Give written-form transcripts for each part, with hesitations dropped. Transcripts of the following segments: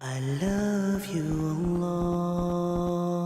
I love you, Allah.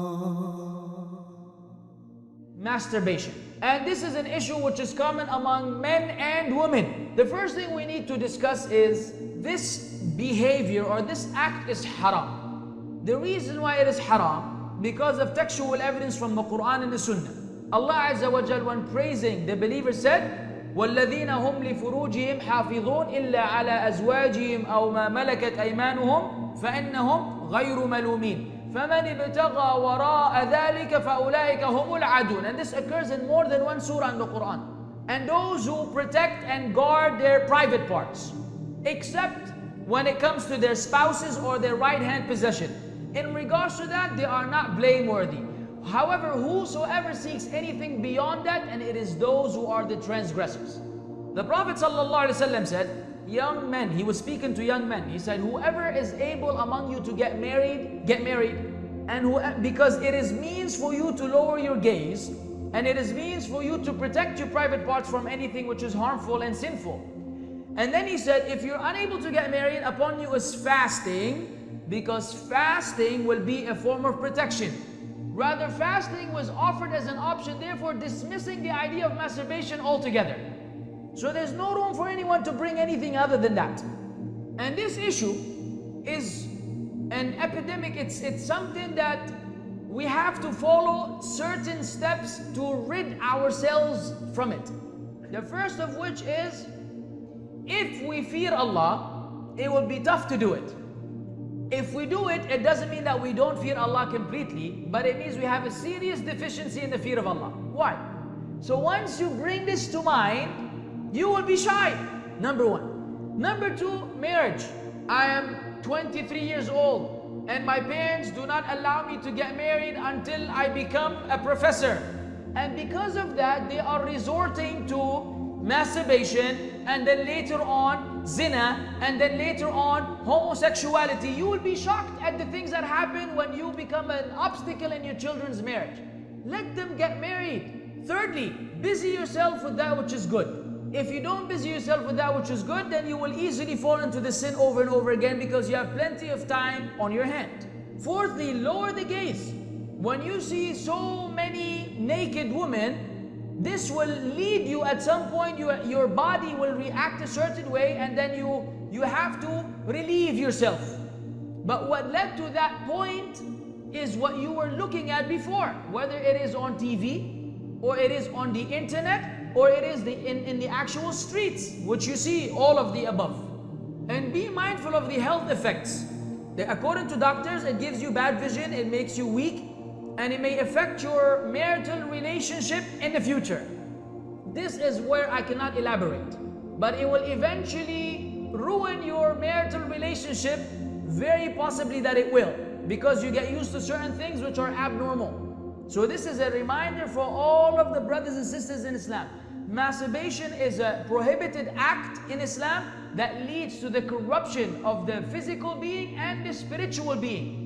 Masturbation. And this is an issue which is common among men and women. The first thing we need to discuss is this behavior or this act is haram. The reason why it is haram, because of textual evidence from the Quran and the Sunnah. Allah Azza wa Jal, when praising the believers, said, وَالَّذِينَ هُمْ لِفُرُوجِهِمْ حَافِظُونَ إِلَّا عَلَى أَزْوَاجِهِمْ أَوْ مَا مَلَكَتْ أَيْمَانُهُمْ فَإِنَّهُمْ غَيْرُ مَلُومِينَ فَمَنِ ابْتَغَى وَرَاءَ ذَلِكَ فَأُولَٰئِكَ هُمُ الْعَادُونَ. And this occurs in more than one surah in the Quran. And those who protect and guard their private parts, except when it comes to their spouses or their right-hand possession. In regards to that, they are not blameworthy. However, whosoever seeks anything beyond that, and it is those who are the transgressors. The Prophet ﷺ said, young men, he was speaking to young men, he said, whoever is able among you to get married, get married. And because it is means for you to lower your gaze, and it is means for you to protect your private parts from anything which is harmful and sinful. And then he said, if you're unable to get married, upon you is fasting, because fasting will be a form of protection. Rather, fasting was offered as an option, therefore dismissing the idea of masturbation altogether. So there's no room for anyone to bring anything other than that. And this issue is an epidemic. It's something that we have to follow certain steps to rid ourselves from it. The first of which is, if we fear Allah, it will be tough to do it. If we do it, it doesn't mean that we don't fear Allah completely, but it means we have a serious deficiency in the fear of Allah. Why? So once you bring this to mind, you will be shy. Number one. Number two, marriage. I am 23 years old and my parents do not allow me to get married until I become a professor. And because of that, they are resorting to masturbation, and then later on zina, and then later on homosexuality. You will be shocked at the things that happen when you become an obstacle in your children's marriage. Let them get married. Thirdly, busy yourself with that which is good. If you don't busy yourself with that which is good, then you will easily fall into the sin over and over again, because you have plenty of time on your hand. Fourthly, lower the gaze. When you see so many naked women, this will lead you at some point, your body will react a certain way, and then you have to relieve yourself. But what led to that point is what you were looking at before, whether it is on TV, or it is on the internet, or it is in the actual streets, which you see all of the above. And be mindful of the health effects. According to doctors, it gives you bad vision, it makes you weak, and it may affect your marital relationship in the future. This is where I cannot elaborate, but it will eventually ruin your marital relationship. Very possibly that it will, because you get used to certain things which are abnormal. So this is a reminder for all of the brothers and sisters in Islam. Masturbation is a prohibited act in Islam that leads to the corruption of the physical being and the spiritual being.